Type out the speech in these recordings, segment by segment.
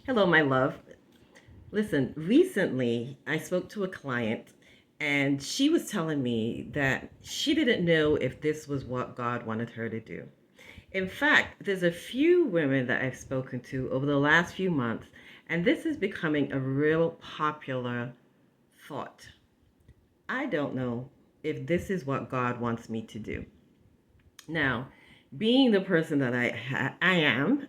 Hello, my love. Listen, recently I spoke to a client and she was telling me that she didn't know if this was what God wanted her to do. In fact, there's a few women that I've spoken to over the last few months, and this is becoming a real popular thought. I don't know if this is what God wants me to do. Now, being the person that I am,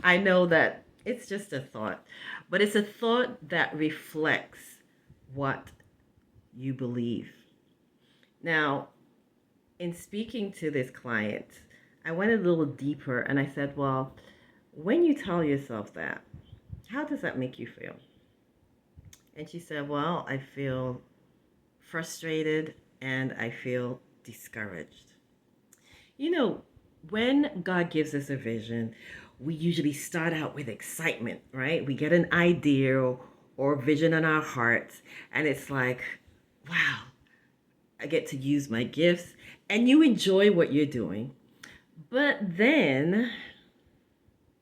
I know that it's just a thought, but it's a thought that reflects what you believe. Now, in speaking to this client, I went a little deeper and I said, well, when you tell yourself that, how does that make you feel? And she said, well, I feel frustrated and I feel discouraged. You know, when God gives us a vision, we usually start out with excitement, right? We get an idea or vision in our hearts, and it's like, wow, I get to use my gifts, and you enjoy what you're doing. But then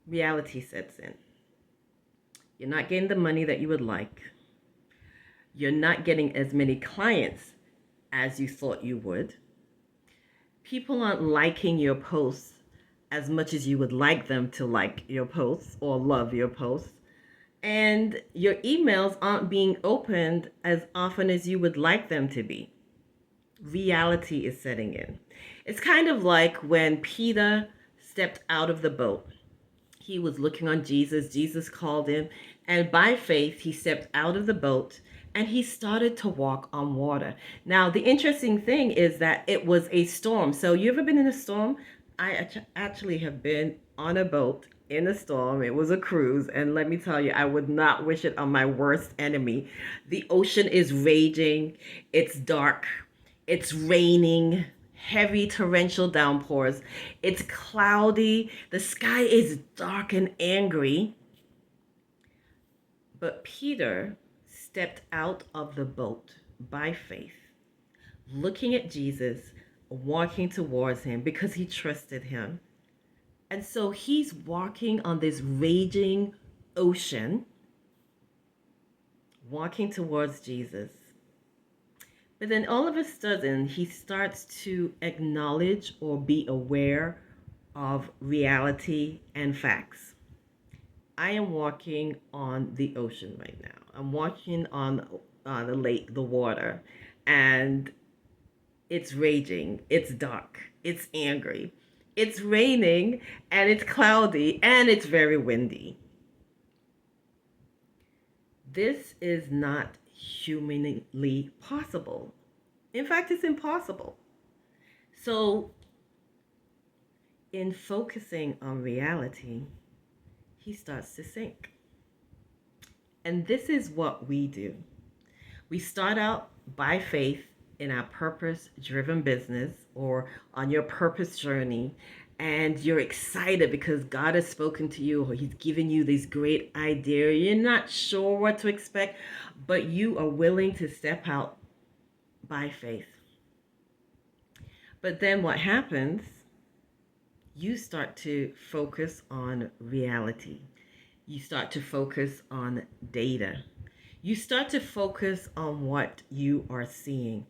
reality sets in. You're not getting the money that you would like, you're not getting as many clients as you thought you would. People aren't liking your posts as much as you would like them to like your posts or love your posts. And your emails aren't being opened as often as you would like them to be. Reality is setting in. It's kind of like when Peter stepped out of the boat. He was looking on Jesus. Jesus called him. And by faith, he stepped out of the boat and he started to walk on water. Now, the interesting thing is that it was a storm. So, you ever been in a storm? I actually have been on a boat in a storm. It was a cruise. And let me tell you, I would not wish it on my worst enemy. The ocean is raging, it's dark, it's raining, heavy torrential downpours. It's cloudy. The sky is dark and angry. But Peter stepped out of the boat by faith, looking at Jesus, walking towards him because he trusted him. And so he's walking on this raging ocean, walking towards Jesus. But then all of a sudden, he starts to acknowledge or be aware of reality and facts. I am walking on the ocean right now. I'm walking on the lake, the water, and it's raging, it's dark, it's angry, it's raining, and it's cloudy, and it's very windy. This is not humanly possible. In fact, it's impossible. So, in focusing on reality, he starts to sink. And this is what we do. We start out by faith in our purpose driven business or on your purpose journey, and you're excited because God has spoken to you or he's given you this great idea. You're not sure what to expect, but you are willing to step out by faith. But then what happens? You start to focus on reality. You start to focus on data. You start to focus on what you are seeing.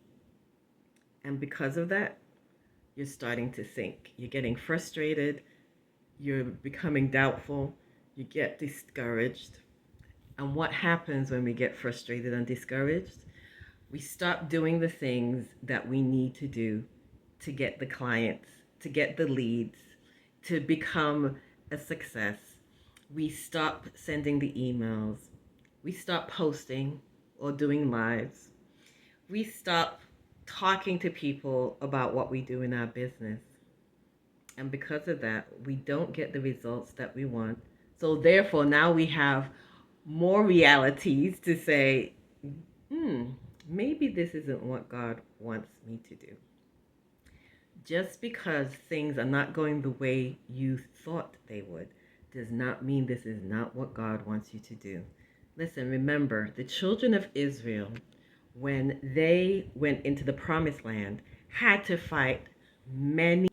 And because of that, you're starting to sink. You're getting frustrated. You're becoming doubtful. You get discouraged. And what happens when we get frustrated and discouraged? We stop doing the things that we need to do to get the clients, to get the leads, to become a success. We stop sending the emails. We stop posting or doing lives. We stop talking to people about what we do in our business. And because of that, we don't get the results that we want. So therefore, now we have more realities to say, maybe this isn't what God wants me to do. Just because things are not going the way you thought they would does not mean this is not what God wants you to do. Listen, remember, the children of Israel, when they went into the promised land, had to fight many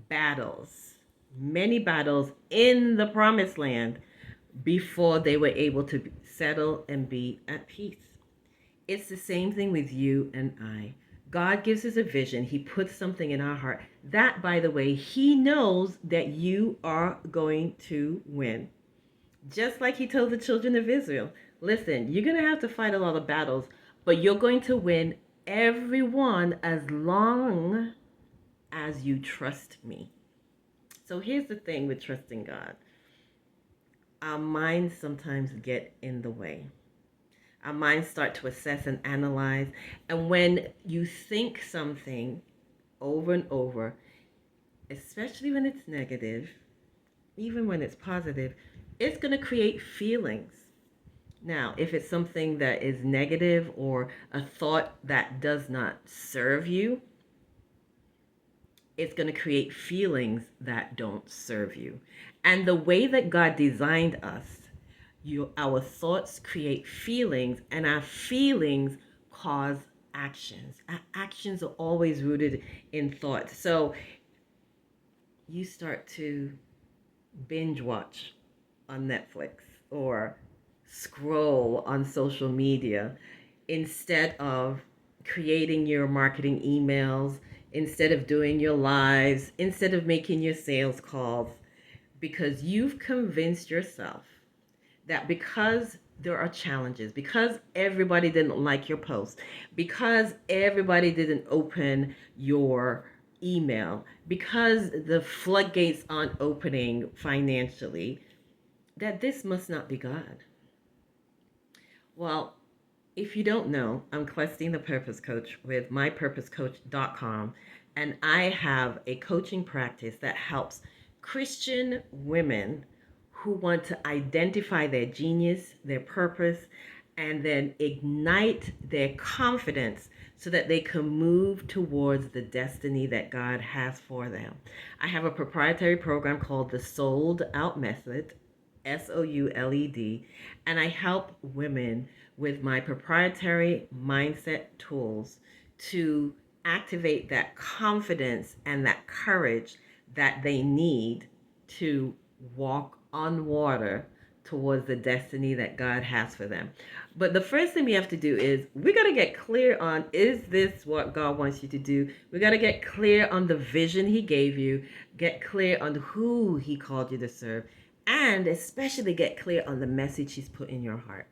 battles in the promised land before they were able to settle and be at peace. It's the same thing with you and I. God gives us a vision. He puts something in our heart. That, by the way, He knows that you are going to win. Just like He told the children of Israel, listen, you're going to have to fight a lot of battles, but you're going to win every one as long as you trust me. So here's the thing with trusting God. Our minds sometimes get in the way. Our minds start to assess and analyze. And when you think something over and over, especially when it's negative, even when it's positive, it's going to create feelings. Now, if it's something that is negative or a thought that does not serve you, it's going to create feelings that don't serve you. And the way that God designed us, our thoughts create feelings, and our feelings cause actions. Our actions are always rooted in thought. So you start to binge watch on Netflix or scroll on social media instead of creating your marketing emails, instead of doing your lives, instead of making your sales calls, because you've convinced yourself that because there are challenges, because everybody didn't like your post, because everybody didn't open your email, because the floodgates aren't opening financially, that this must not be God. Well, if you don't know, I'm Celestine the Purpose Coach with mypurposecoach.com, and I have a coaching practice that helps Christian women who want to identify their genius, their purpose, and then ignite their confidence so that they can move towards the destiny that God has for them. I have a proprietary program called the Sold Out Method, SOULED, and I help women with my proprietary mindset tools to activate that confidence and that courage that they need to walk on water towards the destiny that God has for them. But the first thing we have to do is we got to get clear on, is this what God wants you to do? We got to get clear on the vision He gave you, get clear on who He called you to serve, and especially get clear on the message He's put in your heart.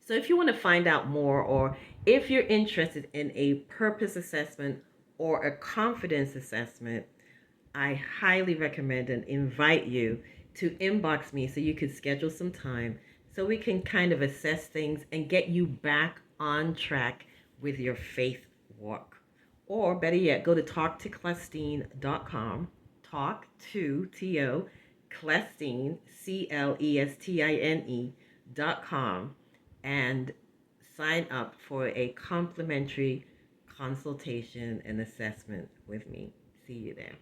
So if you want to find out more, or if you're interested in a purpose assessment or a confidence assessment, I highly recommend and invite you to inbox me so you can schedule some time so we can kind of assess things and get you back on track with your faith walk. Or better yet, go to talktoclestine.com, talk to T-O, Clestine, CLESTINE.com, and sign up for a complimentary consultation and assessment with me. See you there.